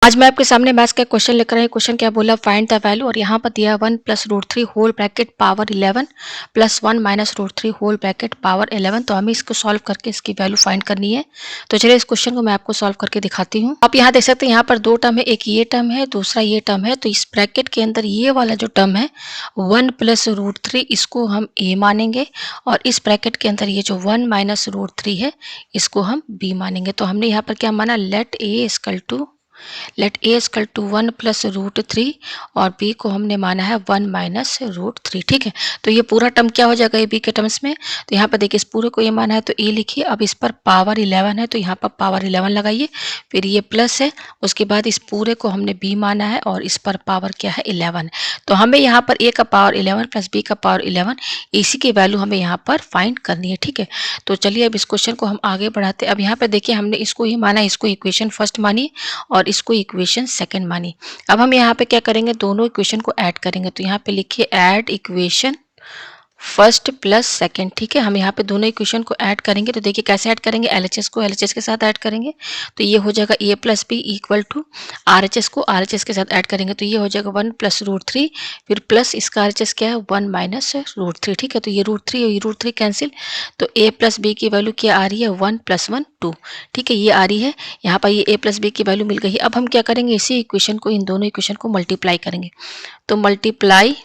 आज मैं आपके सामने मैथ्स का क्वेश्चन लेकर आई हूँ। क्वेश्चन क्या बोला, फाइंड द वैल्यू, और यहाँ पर दिया 1 plus root three whole bracket power 11 plus 1 minus root three whole bracket power 11। तो हमें इसको सॉल्व करके इसकी वैल्यू फाइंड करनी है। तो चलिए इस क्वेश्चन को मैं आपको सॉल्व करके दिखाती हूँ। आप यहाँ देख सकते हैं, यहाँ पर दो टर्म है, एक ये टर्म है, दूसरा ये टर्म है। तो इस ब्रैकेट के अंदर ये वाला जो टर्म है 1 प्लस रूट थ्री, इसको हम ए मानेंगे, और इस ब्रैकेट के अंदर ये जो 1 माइनस रूट थ्री है इसको हम बी मानेंगे। तो हमने यहाँ पर क्या माना, let a equal to 1 plus root three, और बी को हमने माना है 1 माइनस रूट थ्री। ठीक है, तो ये पूरा टर्म क्या हो जाएगा ए बी के टर्म्स में। तो यहाँ पर देखिए, इस पूरे को ये माना है तो ए लिखिए। अब इस पर पावर 11 है तो यहाँ पर पावर 11 लगाइए, फिर ये प्लस है, उसके बाद इस पूरे को हमने बी माना है और इस पर पावर क्या है 11। तो हमें यहाँ पर ए का पावर 11 प्लस बी का पावर 11, इसी की वैल्यू हमें यहाँ पर फाइंड करनी है। ठीक है, तो चलिए अब इस क्वेश्चन को हम आगे बढ़ाते हैं। अब यहाँ पर देखिए, हमने इसको ही माना, इसको इक्वेशन फर्स्ट मानिए और इसको इक्वेशन सेकंड मानिए। अब हम यहाँ पे क्या करेंगे, दोनों इक्वेशन को ऐड करेंगे। तो यहाँ पे लिखिए add equation first plus second. ठीक है, हम यहाँ पे दोनों इक्वेशन को ऐड करेंगे। तो देखिए कैसे ऐड करेंगे, एलएचएस को एलएचएस के साथ ऐड करेंगे तो ये हो जाएगा A plus B equal to RHS को आरएचएस के साथ ऐड करेंगे तो ये हो जाएगा 1 प्लस रूट थ्री, फिर प्लस इसका आरएचएस क्या है 1 माइनस रूट थ्री। ठीक है, तो ये रूट थ्री और ये रूट थ्री कैंसिल, तो ए प्लस बी की वैल्यू क्या आ रही है 1 प्लस 1 2। ठीक है, ये आ रही है यहाँ पर, ये ए प्लस बी की वैल्यू मिल गई। अब हम क्या करेंगे, इसी इक्वेशन को, इन दोनों इक्वेशन को मल्टीप्लाई करेंगे। तो multiply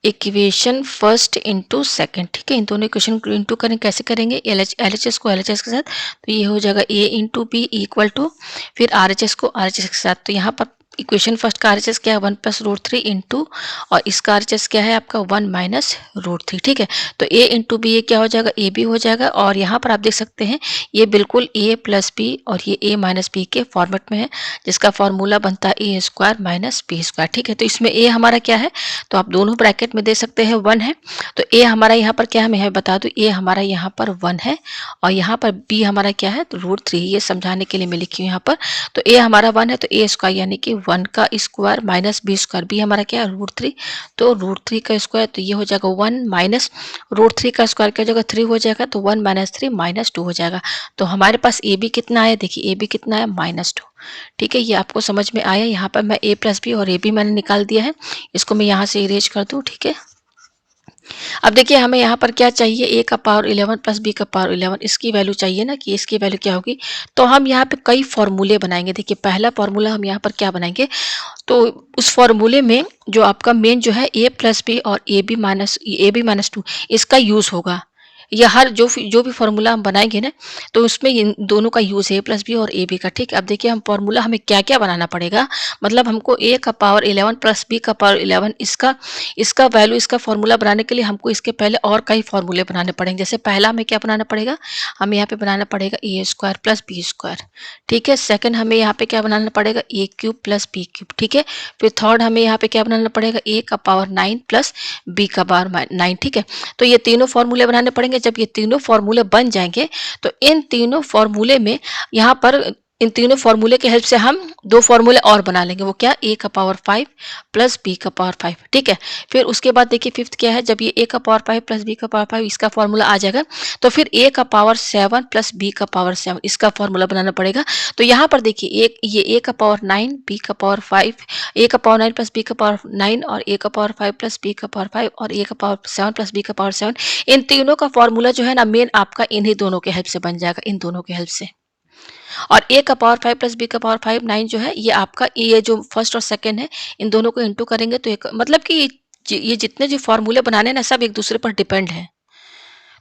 equation first into second. ठीक है, इन दोनों इक्वेशन को इंटू करें, कैसे करेंगे, एलएचएस को एलएचएस के साथ, तो ये हो जाएगा ए इंटू बी इक्वल टू, फिर आरएचएस को आरएचएस के साथ। तो यहाँ पर इक्वेशन फर्स्ट का आरएचएस क्या है 1 प्लस रूट थ्री इंटू, और इसका आरएचएस क्या है आपका 1 माइनस रूट थ्री। ठीक है, तो ए इंटू बी, ये क्या हो जाएगा ए बी हो जाएगा, और यहाँ पर आप देख सकते हैं ये बिल्कुल ए प्लस बी और ये ए माइनस बी के फॉर्मेट में है, जिसका फॉर्मूला बनता है A square minus b square. ठीक है, तो इसमें ए हमारा क्या है, तो आप दोनों ब्रैकेट में दे सकते हैं 1 है, तो ए हमारा यहाँ पर क्या है, मैं बता दूं, ए हमारा यहाँ पर 1 है, और यहाँ पर बी हमारा क्या है, तो रूट थ्री। ये समझाने के लिए मैं लिखी हूँ यहाँ पर। तो ए हमारा 1 है तो ए स्क्वायर यानी कि 1 का square minus b square, b हमारा क्या है रूट थ्री, तो रूट थ्री का स्क्वायर, तो ये हो जाएगा 1 माइनस रूट थ्री का स्क्वायर क्या हो जाएगा 3 हो जाएगा, तो 1 माइनस थ्री माइनस 2 हो जाएगा। तो हमारे पास ए बी कितना है, देखिए ए बी कितना है -2। ठीक है, ये आपको समझ में आया। यहाँ पर मैं ए प्लस बी और ए बी मैंने निकाल दिया है, इसको मैं यहाँ से इरेज कर दूँ। ठीक है, अब देखिए हमें यहाँ पर क्या चाहिए, ए का पावर 11 प्लस बी का पावर 11, इसकी वैल्यू चाहिए ना, कि इसकी वैल्यू क्या होगी। तो हम यहाँ पे कई फॉर्मूले बनाएंगे। देखिए पहला फॉर्मूला हम यहाँ पर क्या बनाएंगे, तो उस फॉर्मूले में जो आपका मेन जो है ए प्लस बी और ए बी माइनस टू, इसका यूज होगा। या हर जो भी फॉर्मूला हम बनाएंगे ना, तो उसमें इन दोनों का यूज है, ए प्लस बी और ए बी का। ठीक है, अब देखिए हम फॉर्मूला हमें क्या क्या बनाना पड़ेगा, मतलब हमको ए का पावर 11 प्लस बी का पावर 11, इसका इसका वैल्यू, इसका फॉर्मूला बनाने के लिए हमको इसके पहले और कई फॉर्मूले बनाने पड़ेंगे। जैसे पहला हमें क्या बनाना पड़ेगा, हमें यहाँ पे बनाना पड़ेगा ए स्क्वायर प्लस बी स्क्वायर। ठीक है, सेकंड हमें यहाँ पे क्या बनाना पड़ेगा, ए क्यूब प्लस बी क्यूब। ठीक है, फिर थर्ड हमें यहाँ पे क्या बनाना पड़ेगा, ए का पावर 9 प्लस बी का पावर 9। ठीक है, तो ये तीनों फॉर्मूले बनाने पड़ेंगे। जब ये तीनों फॉर्मूले बन जाएंगे तो इन तीनों फॉर्मूले में यहाँ पर, इन तीनों फॉर्मूले के हेल्प से हम दो फॉर्मूले और बना लेंगे। वो क्या, ए का पावर 5 प्लस बी का पावर 5। ठीक है, फिर उसके बाद देखिए फिफ्थ क्या है, जब ये ए का पावर 5 प्लस बी का पावर 5 इसका फॉर्मूला आ जाएगा, तो फिर ए का पावर 7 प्लस बी का पावर 7 इसका फॉर्मूला बनाना पड़ेगा। तो यहाँ पर देखिए एक ये ए का पावर 9 बी का पावर 5, ए का पावर 9 प्लस बी का पावर 9, और ए का पावर 5 प्लस बी का पावर 5, और ए का पावर 7 प्लस बी का पावर 7, इन तीनों का फॉर्मूला जो है ना मेन आपका इन्हीं दोनों के हेल्प से बन जाएगा, इन दोनों के हेल्प से। और ए का पावर 5 प्लस बी का पावर 5 9 जो है, ये आपका ये जो फर्स्ट और सेकंड है, इन दोनों को इंटू करेंगे तो एक मतलब कि ये जितने जो फॉर्मूले बनाने हैं ना, सब एक दूसरे पर डिपेंड है।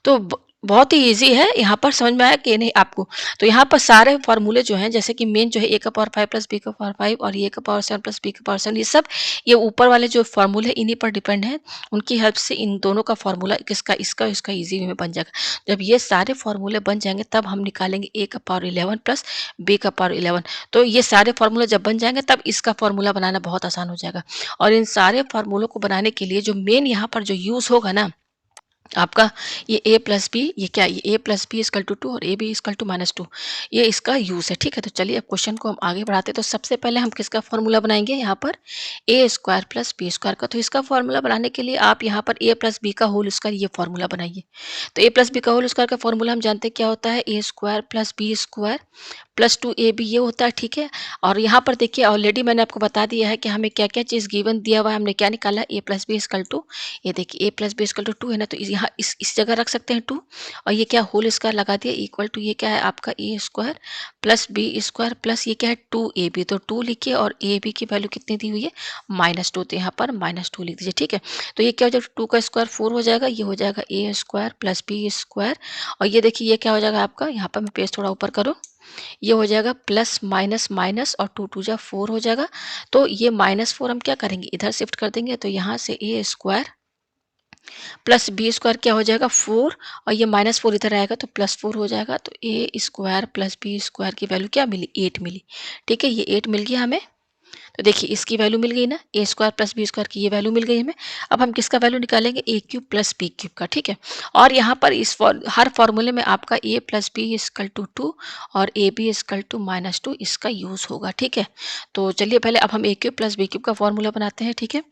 तो बहुत ही इजी है, यहाँ पर समझ में आया कि नहीं आपको। तो यहाँ पर सारे फॉर्मूले जो हैं, जैसे कि मेन जो है ए का पावर 5 प्लस बी का पावर 5 और ए का पावर 7 प्लस बी का पावर 7, ये सब ये ऊपर वाले जो फॉर्मूले हैं इन्हीं पर डिपेंड है। उनकी हेल्प से इन दोनों का फॉर्मूला किसका, इसका इसका इजी में बन जाएगा। जब ये सारे फॉर्मूले बन जाएंगे तब हम निकालेंगे ए का पावर 11 प्लस बी का पावर 11। तो ये सारे फॉर्मूले जब बन जाएंगे तब इसका फॉर्मूला बनाना बहुत आसान हो जाएगा। और इन सारे फॉर्मूलों को बनाने के लिए जो मेन यहाँ पर जो यूज होगा ना आपका, ये ए प्लस बी, ये क्या, ये A plus B equal to 2 और ए बी इक्वल टू -2, ये इसका यूज है। ठीक है, तो चलिए अब क्वेश्चन को हम आगे बढ़ाते हैं। तो सबसे पहले हम किसका फॉर्मूला बनाएंगे, यहाँ पर A square plus B square का। तो इसका फॉर्मूला बनाने के लिए आप यहाँ पर ए प्लस बी का होल स्क्वायर ये फॉर्मूला बनाइए। तो ए प्लस बी का होल स्क्वायर का फॉर्मूला हम जानते हैं क्या होता है, A square plus B square plus 2ab ये होता है, ठीक है। और यहाँ पर देखिए ऑलरेडी मैंने आपको बता दिया है कि हमें क्या-क्या चीज़ गिवन दिया हुआ है, हमने क्या निकाला a plus B equal to, ये देखिए a plus B equal to 2 है ना, तो यहाँ इस जगह रख सकते हैं 2, और ये क्या होल स्क्वायर लगा दिया इक्वल टू, ये क्या है आपका a square plus B square plus ये क्या है 2ab, तो 2 लिखिए और ab की वैल्यू कितनी दी हुई है -2, तो यहाँ पर -2 लिख दीजिए, ठीक है। तो ये क्या हो जाएगा 2 का स्क्वायर 4 हो जाएगा, ये हो जाएगा a square plus B square, और ये देखिए ये क्या हो जाएगा आपका, यहाँ पर मैं पेज थोड़ा ऊपर करूँ, ये हो जाएगा प्लस माइनस माइनस और 2 2 जा 4 हो जाएगा। तो ये -4 हम क्या करेंगे इधर शिफ्ट कर देंगे, तो यहाँ से ए स्क्वायर प्लस बी स्क्वायर क्या हो जाएगा 4, और ये -4 इधर आएगा तो +4 हो जाएगा। तो ए स्क्वायर प्लस बी स्क्वायर की वैल्यू क्या मिली 8 मिली, ठीक है, ये 8 मिल गया हमें। तो देखिए इसकी वैल्यू मिल गई ना, ए स्क्वायर प्लस बी स्क्वायर की ये वैल्यू मिल गई हमें। अब हम किसका वैल्यू निकालेंगे ए क्यूब प्लस बी क्यूब का, ठीक है। और यहाँ पर हर फॉर्मूले में आपका ए प्लस बी इक्वल टू 2 और ए बी इक्वल टू -2 इसका यूज़ होगा, ठीक है। तो चलिए पहले अब हम ए क्यूब प्लस बी क्यूब का फॉर्मूला बनाते हैं, ठीक है।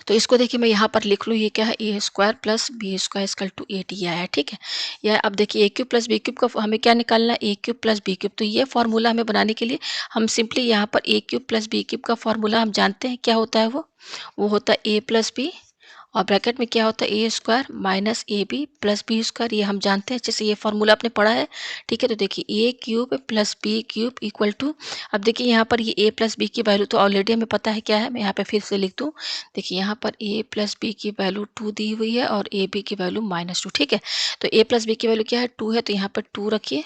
तो इसको देखिए मैं यहाँ पर लिख लूँ, ये क्या है A square plus B square equal to 8 ये है, ठीक है। या अब देखिए A cube plus B cube का हमें क्या निकालना है A cube plus B cube, तो ये फॉर्मूला हमें बनाने के लिए हम सिंपली यहाँ पर A cube plus B cube का फॉर्मूला हम जानते हैं क्या होता है, वो होता है ए प्लस बी और ब्रैकेट में क्या होता है A square minus A B plus B square, ये हम जानते हैं अच्छे से, ये फॉर्मूला आपने पढ़ा है, ठीक है। तो देखिए A cube plus B cube equal to, अब देखिए यहाँ पर ये ए प्लस बी की वैल्यू तो ऑलरेडी हमें पता है क्या है, मैं यहाँ पे फिर से लिख दूँ। देखिए यहाँ पर ए प्लस बी की वैल्यू 2 दी हुई है और ए बी की वैल्यू -2, ठीक है। तो ए प्लस बी की वैल्यू क्या है 2 है, तो यहाँ पर 2 रखिए,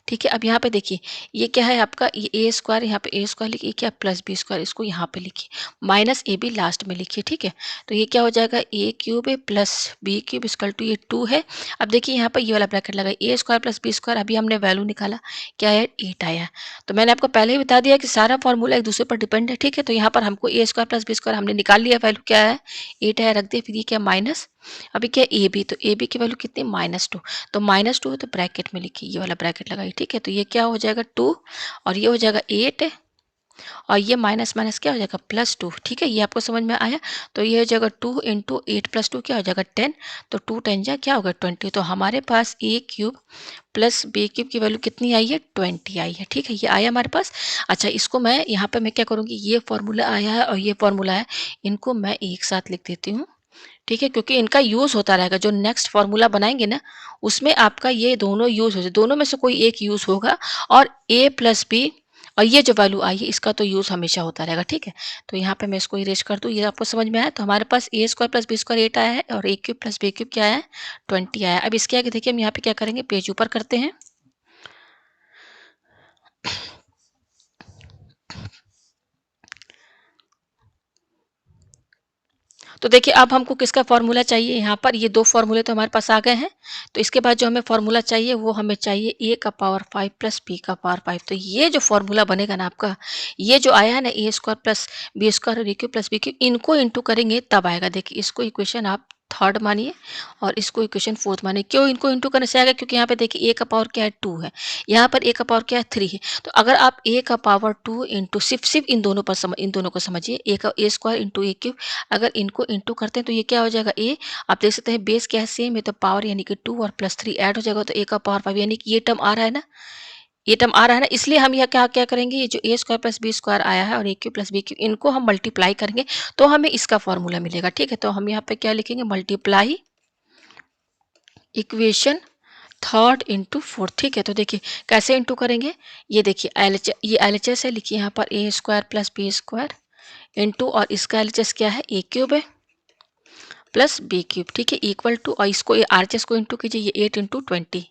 ठीक है। अब यहाँ पे देखिए ये क्या है आपका, ये ए स्क्वायर, यहाँ पे ए स्क्वायर लिखिए, क्या प्लस बी स्क्वायर, इसको यहाँ पे लिखिए, माइनस ए बी लास्ट में लिखिए, ठीक है। तो ये क्या हो जाएगा A cube plus B cube equal to, ये 2 है। अब देखिए यहाँ पर ये वाला ब्रैकेट लगा, ए स्क्वायर प्लस बी स्क्वायर, अभी हमने वैल्यू निकाला क्या है 8 आया। तो मैंने आपको पहले ही बता दिया कि सारा फॉर्मूला एक दूसरे पर डिपेंड है, ठीक है। तो यहाँ पर हमको ए स्क्वायर प्लस बी स्क्वायर हमने निकाल लिया, वैल्यू क्या है 8 है, रख दिया, फिर ये क्या माइनस, अभी क्या ए बी, तो ए बी की वैल्यू कितनी -2, तो -2 है तो ब्रैकेट में लिखिए, ये वाला ब्रैकेट लगाइए, ठीक है। तो ये क्या हो जाएगा 2 और ये हो जाएगा 8 और ये माइनस माइनस क्या हो जाएगा +2, ठीक है। ये आपको समझ में आया। तो ये हो जाएगा 2 इंटू 8 + 2 क्या हो जाएगा 10, तो 2 10 जा क्या होगा 20। तो हमारे पास ए क्यूब प्लस बी क्यूब की वैल्यू कितनी आई है 20 आई है, ठीक है, ये आया हमारे पास। अच्छा इसको मैं यहाँ पे मैं क्या करूँगी, ये फॉर्मूला आया है और ये फॉर्मूला है, इनको मैं एक साथ लिख देती हूँ, ठीक है, क्योंकि इनका यूज़ होता रहेगा, जो नेक्स्ट फॉर्मूला बनाएंगे ना उसमें आपका ये दोनों यूज़ हो जाए, दोनों में से कोई एक यूज़ होगा, और ए प्लस बी और ये जो वैल्यू आई है इसका तो यूज़ हमेशा होता रहेगा, ठीक है। तो यहाँ पे मैं इसको इरेज कर दूँ, ये आपको समझ में आया। तो हमारे पास ए स्क्वायर प्लस बी स्क्वायर 8 आया है और A cube plus B cube क्या है 20 आया है। अब इसके आगे देखिए हम यहाँ पे क्या करेंगे, पेज ऊपर करते हैं। तो देखिए अब हमको किसका फॉर्मूला चाहिए, यहाँ पर ये 2 फॉर्मूले तो हमारे पास आ गए हैं। तो इसके बाद जो हमें फॉर्मूला चाहिए वो हमें चाहिए ए का पावर 5 प्लस बी का पावर 5। तो ये जो फॉर्मूला बनेगा ना आपका, ये जो आया है ना ए स्क्वायर प्लस बी स्क्वायर और A cube plus B cube, इनको इंटू करेंगे तब आएगा। देखिए इसको इक्वेशन आप थर्ड मानिए और इसको इक्वेशन फोर्थ मानिए। क्यों इनको इंटू करने से आएगा, क्योंकि यहाँ पे देखिए ए का पावर क्या है 2 है, यहाँ पर ए का पावर क्या है 3 है। तो अगर आप ए का पावर 2 इंटू सिर्फ इन दोनों पर इन दोनों को समझिए, ए का ए स्क्वायर इंटू ए क्यूब, अगर इनको इंटू करते हैं तो ये क्या हो जाएगा ए, आप देख सकते हैं बेस क्या है सेम है, तो पावर यानी कि 2 और +3 ऐड हो जाएगा, तो ए का पावर 5 यानी कि ये टर्म आ रहा है ना, ये टर्म आ रहा है ना, इसलिए हम यह क्या क्या करेंगे, ये जो ए स्क्वायर प्लस बी स्क्वायर आया है और A cube plus B cube, इनको हम मल्टीप्लाई करेंगे तो हमें इसका फॉर्मूला मिलेगा, ठीक है। तो हम यहाँ पे क्या लिखेंगे, multiply equation third into fourth, ठीक है। तो देखिए कैसे इंटू करेंगे, ये देखिए ये LHS है, लिखिए यहाँ पर A square plus B square into, और इसका LHS क्या है ए क्यूब है प्लस बी क्यूब, ठीक है, इक्वल टू, और इसको RHS को इंटू कीजिए, ये 8 इंटू 20।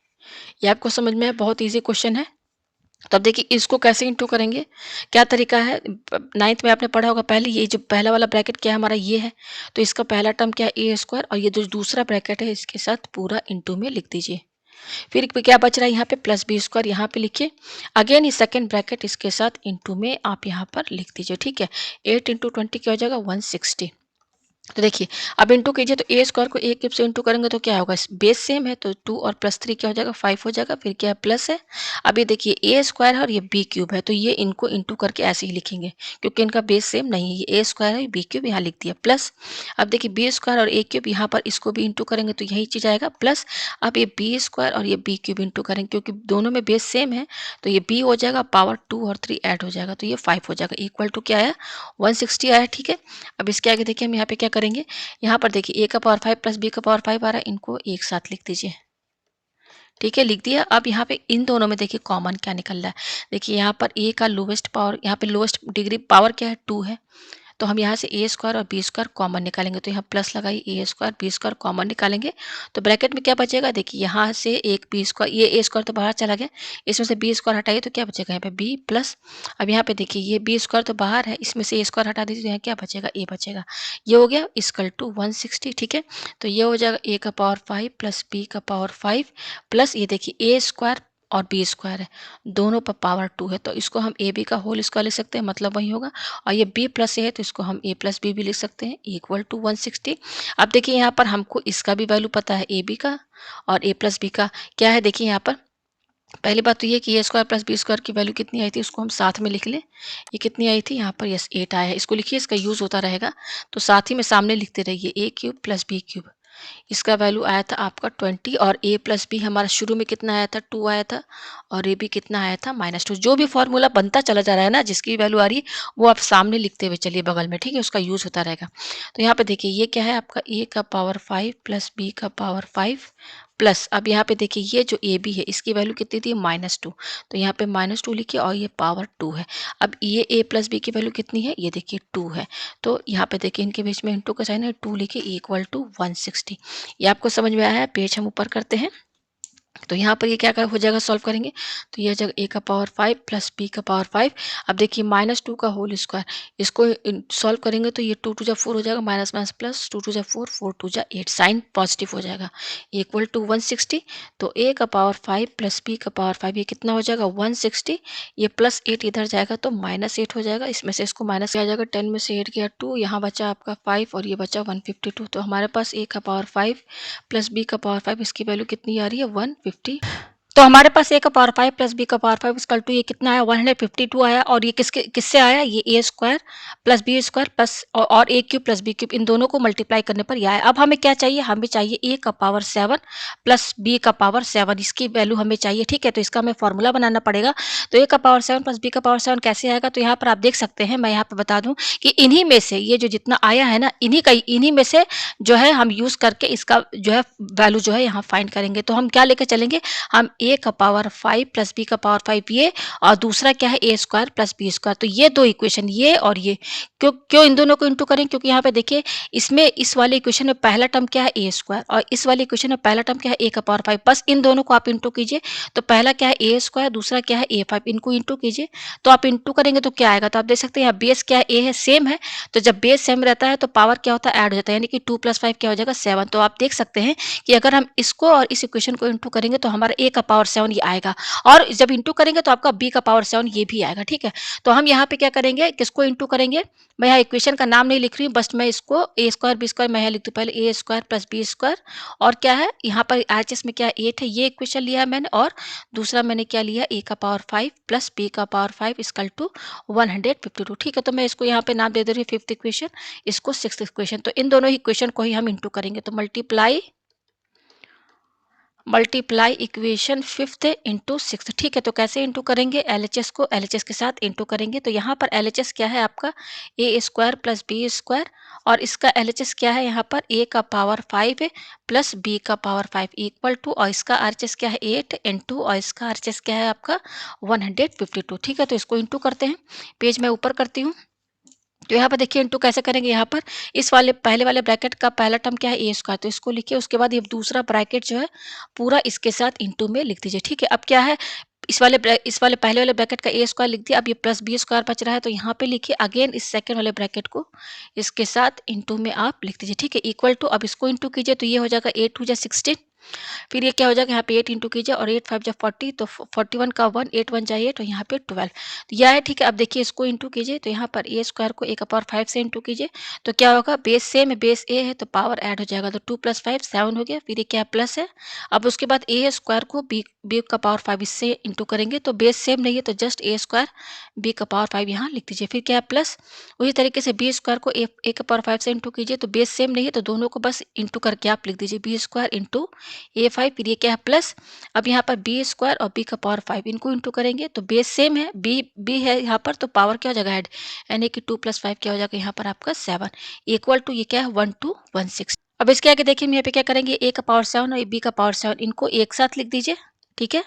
ये आपको समझ में है, बहुत ईजी क्वेश्चन है। तो अब देखिए इसको कैसे इंटू करेंगे, क्या तरीका है, 9th में आपने पढ़ा होगा पहले, ये जो पहला वाला ब्रैकेट क्या है हमारा ये है, तो इसका पहला टर्म क्या है ए स्क्वायर, और ये जो दूसरा ब्रैकेट है इसके साथ पूरा इंटू में लिख दीजिए। फिर क्या बच रहा है यहाँ पे प्लस बी स्क्वायर, यहाँ पे लिखिए अगेन ये सेकंड ब्रैकेट इसके साथ इंटू में आप यहाँ पर लिख दीजिए, ठीक है। 8 इंटू 20 क्या हो जाएगा 160, तो देखिए अब इंटू कीजिए तो ए स्क्वायर को ए क्यूब से इंटू करेंगे तो क्या होगा, बेस सेम है तो 2 और प्लस 3 क्या हो जाएगा 5 हो जाएगा, फिर क्या है प्लस है। अब ये देखिए ए स्क्वायर है और ये बी क्यूब है तो ये इनको इंटू करके ऐसे ही लिखेंगे क्योंकि इनका बेस सेम नहीं है, ये ए स्क्वायर है बी क्यूब यहाँ लिख दिया प्लस। अब देखिए बी स्क्वायर और ए क्यूब यहाँ पर इसको भी इंटू करेंगे तो यही चीज़ आएगा प्लस। अब ये बी स्क्वायर और ये बी क्यूब इंटू करेंगे क्योंकि दोनों में बेस सेम है तो ये बी हो जाएगा पावर 2 और 3 ऐड हो जाएगा तो ये 5 हो जाएगा इक्वल टू क्या आया 160 आया। ठीक है, अब इसके आगे देखिए हम यहाँ पे क्या करेंगे, यहाँ पर देखिए ए का पावर 5 प्लस बी का पावर 5 आ रहा है, इनको एक साथ लिख दीजिए। ठीक है, लिख दिया। अब यहाँ पे इन दोनों में देखिए कॉमन क्या निकल रहा है, देखिए यहाँ पर ए का लोवेस्ट पावर, यहाँ पे लोवेस्ट डिग्री पावर क्या है 2 है, तो हम यहाँ से ए स्क्वायर और बी स्क्वायर कॉमन निकालेंगे तो यहाँ प्लस लगाइए, ए स्क्वायर बी स्क्वायर कॉमन निकालेंगे तो ब्रैकेट में क्या बचेगा, देखिए यहाँ से एक बी स्क्वायर, ये ए स्क्वायर तो बाहर चला गया, इसमें से बी स्क्वायर हटाइए तो क्या बचेगा यहाँ पे बी प्लस। अब यहाँ पे देखिए ये बी स्क्वायर तो बाहर है, इसमें से ए स्क्वायर हटा दीजिए तो यहाँ क्या बचेगा ए बचेगा, ये हो गया इक्वल टू 160। ठीक है, तो ये हो जाएगा ए का पावर 5 प्लस बी का पावर 5 प्लस ये देखिए ए स्क्वायर और बी स्क्वायर है, दोनों पर पावर 2 है तो इसको हम ए बी का होल स्क्वायर लिख सकते हैं, मतलब वही होगा। और ये b प्लस ए है तो इसको हम a प्लस बी भी लिख सकते हैं इक्वल टू 160। अब देखिए यहाँ पर हमको इसका भी वैल्यू पता है ए बी का और a प्लस बी का क्या है, देखिए यहाँ पर पहली बात तो ये कि ए स्क्वायर प्लस बी स्क्वायर की वैल्यू कितनी आई थी उसको हम साथ में लिख लें, ये कितनी आई थी यहाँ पर यस 8 आया है, इसको लिखिए, इसका यूज़ होता रहेगा तो साथ ही में सामने लिखते रहिए ए क्यूब प्लस बी क्यूब, इसका वैल्यू आया था आपका 20 और a प्लस बी हमारा शुरू में कितना आया था 2 आया था और ए बी कितना आया था -2। जो भी फॉर्मूला बनता चला जा रहा है ना, जिसकी वैल्यू आ रही है वो आप सामने लिखते हुए चलिए बगल में, ठीक है, उसका यूज़ होता रहेगा। तो यहाँ पे देखिए ये क्या है आपका a का पावर 5 प्लस बी का पावर 5 प्लस, अब यहाँ पे देखिए ये जो ए बी है इसकी वैल्यू कितनी थी -2 तो यहाँ पे -2 लिखिए और ये पावर 2 है। अब ये a प्लस बी की वैल्यू कितनी है, ये देखिए 2 है तो यहाँ पे देखिए इनके बीच में इंटू का साइन है, 2 लिखिए इक्वल टू 160। ये आपको समझ में आया है, पेज हम ऊपर करते हैं। तो यहाँ पर ये क्या हो जाएगा, सॉल्व करेंगे तो ये जगह ए का पावर 5 प्लस बी का पावर 5। अब देखिए -2 का होल स्क्वायर, इसको सॉल्व करेंगे तो ये 2 टू जा 4 हो जाएगा, माइनस माइनस प्लस 2 टू जा 4 4 टू जा 8, साइन पॉजिटिव हो जाएगा इक्वल टू 160। तो ए का पावर 5 प्लस बी का पावर 5 ये कितना हो जाएगा 160, ये प्लस 8 इधर जाएगा तो -8 हो जाएगा, इसमें से इसको माइनस किया जाएगा, 10 में से 8 गया 2, यहाँ बचा आपका 5 और ये बचा 152। तो हमारे पास ए का पावर 5 प्लस बी का पावर 5 इसकी वैल्यू कितनी आ रही है 150। तो हमारे पास ए का पावर 5 प्लस बी का पावर 5 इक्वल टू ये कितना आया 152 आया और ये किससे आया, ये A square plus B square plus और A cube plus B cube, इन दोनों को मल्टीप्लाई करने पर यह आया। अब हमें क्या चाहिए, हमें चाहिए ए का पावर 7 प्लस बी का पावर 7, इसकी वैल्यू हमें चाहिए। ठीक है, तो इसका हमें फॉर्मूला बनाना पड़ेगा। तो ए का पावर 7 प्लस बी का पावर 7 कैसे आएगा, तो यहाँ पर आप देख सकते हैं, मैं यहाँ पर बता दूं कि इन्हीं में से ये जो जितना आया है ना, इन्हीं में से जो है हम यूज करके इसका जो है वैल्यू जो है यहाँ फाइंड करेंगे। तो हम क्या लेकर चलेंगे, हम ए का पावर 5 प्लस बी का पावर 5 ये, और दूसरा क्या है A square plus B square. तो ये दो इक्वेशन, ये और ये, क्यों क्यों इन दोनों को इंटू करें, क्योंकि यहाँ पे देखिए इसमें इस वाले इक्वेशन में पहला टर्म क्या है ए स्क्वायर और इस वाले इक्वेशन में पहला टर्म क्या है ए का पावर 5, बस इन दोनों को आप इंटू कीजिए। तो पहला क्या है ए स्क्वायर, दूसरा क्या है ए 5, इनको इंटू कीजिए। तो आप इंटू करेंगे तो क्या आएगा, तो आप देख सकते हैं यहाँ बेस क्या है ए है, सेम है, तो जब बेस सेम रहता है तो पावर क्या होता है ऐड हो जाता है, यानी कि 2 + 5 क्या हो जाएगा 7। तो आप देख सकते हैं कि अगर हम इसको और इस इक्वेशन को इंटू करेंगे तो हमारा ए का पावर 7 ये आएगा, और जब इंटू करेंगे तो आपका बी का पावर 7 ये भी आएगा। ठीक है, तो हम यहाँ पे क्या करेंगे, किसको इंटू करेंगे, मैं यहाँ इक्वेशन का नाम नहीं लिख रही हूँ, बस मैं इसको ए स्क्वायर बी स्क्वायर मैं यहाँ लिख दूँ, पहले ए स्क्वायर प्लस बी स्क्वायर, और क्या है यहाँ पर RHS में क्या 8 है, ये इक्वेशन लिया है मैंने, और दूसरा मैंने क्या लिया ए का पावर 5 प्लस बी का पावर 5 इक्वल टू 152। ठीक है, तो मैं इसको यहाँ पे नाम दे दे रही हूँ 5th इक्वेशन, इसको 6th इक्वेशन। तो इन दोनों इक्वेशन को ही हम इंटू करेंगे, तो multiply equation 5th into 6th। ठीक है, तो कैसे इंटू करेंगे, LHS को LHS के साथ इंटू करेंगे। तो यहाँ पर LHS क्या है आपका A square plus B square, और इसका LHS क्या है यहाँ पर ए का पावर 5 है प्लस बी का पावर 5 इक्वल टू, और इसका RHS क्या है 8 इंटू, और इसका RHS क्या है आपका 152। ठीक है, तो इसको इंटू करते हैं, पेज मैं ऊपर करती हूँ। तो यहाँ पर देखिए इंटू कैसे करेंगे, यहाँ पर इस वाले पहले वाले ब्रैकेट का पहला टर्म क्या है ए स्क्वायर, तो इसको लिखिए, उसके बाद ये दूसरा ब्रैकेट जो है पूरा इसके साथ इंटू में लिख दीजिए। ठीक है, अब क्या है, इस वाले पहले वाले ब्रैकेट का ए स्क्वायर लिख दिया, अब ये प्लस बी स्क्वायर बच रहा है, तो यहाँ पे लिखिए अगेन इस सेकंड वाले ब्रैकेट को इसके साथ इंटू में आप लिख दीजिए। ठीक है, इक्वल टू, अब इसको इंटू कीजिए तो ये हो जाएगा 8 2 जा 16, फिर ये क्या हो जाएगा, यहाँ पे 8 इंटू कीजिए और 8 5 जब 40 तो 41 का 1 8 1 जाइए तो यहाँ पे 12 तो यह है, ठीक है। अब देखिए इसको इंटू कीजिए तो यहाँ पर ए स्क्वायर को ए का पावर 5 से इंटू कीजिए तो क्या होगा, बेस सेम है, बेस ए है तो पावर ऐड हो जाएगा, तो 2 + 5 7 हो गया। फिर ये क्या प्लस है, अब उसके बाद ए स्क्वायर को बी का पावर 5 इससे इंटू करेंगे तो बेस सेम नहीं है तो जस्ट ए स्क्वायर बी का पावर 5 यहाँ लिख दीजिए। फिर क्या है प्लस, उसी तरीके से बी स्क्वायर को ए का पावर 5 से इंटू कीजिए तो बेस सेम नहीं है तो दोनों को बस इंटू करके आप लिख दीजिए, बी स्क्वायर इंटू ए 5। फिर ये क्या है प्लस, अब यहाँ पर बी स्क्वायर और बी का पावर 5 इनको इंटू करेंगे तो बेस सेम है, बी है यहाँ पर तो पावर क्या हो जाएगा ऐड, यानी कि 2 + 5 क्या हो जाएगा यहाँ पर आपका 7 इक्वल टू ये क्या है 1216। अब इसके आगे देखिए हम यहाँ पे क्या करेंगे, ए का पावर 7 और बी का पावर 7 इनको एक साथ लिख दीजिए, ठीक है।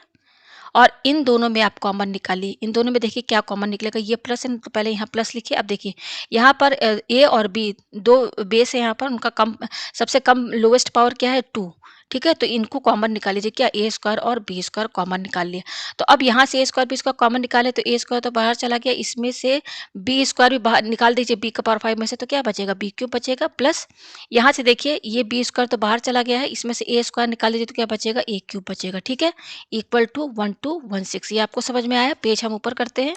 और इन दोनों में आप कॉमन निकालिए, इन दोनों में देखिए क्या कॉमन निकलेगा, ये प्लस है तो पहले यहाँ प्लस लिखिए। अब देखिए यहाँ पर ए और बी दो बेस है, यहाँ पर उनका कम सबसे कम लोएस्ट पावर क्या है 2, ठीक है। तो इनको कॉमन निकाल लीजिए, क्या ए स्क्वायर और बी स्क्वायर कॉमन निकाल लिया। तो अब यहाँ से ए स्क्वायर बी स्क्वायर कॉमन निकाले तो ए स्क्वायर तो बाहर चला गया, इसमें से बी स्क्वायर भी बाहर निकाल दीजिए, बी का पावर 5 में से तो क्या बचेगा बी क्यूब बचेगा, प्लस यहाँ से देखिए ये बी स्क्वायर तो बाहर चला गया है, इसमें से ए स्क्वायर निकाल दीजिए तो क्या बचेगा ए क्यूब बचेगा, ठीक है, इक्वल टू 1216। ये आपको समझ में आया, पेज हम ऊपर करते हैं।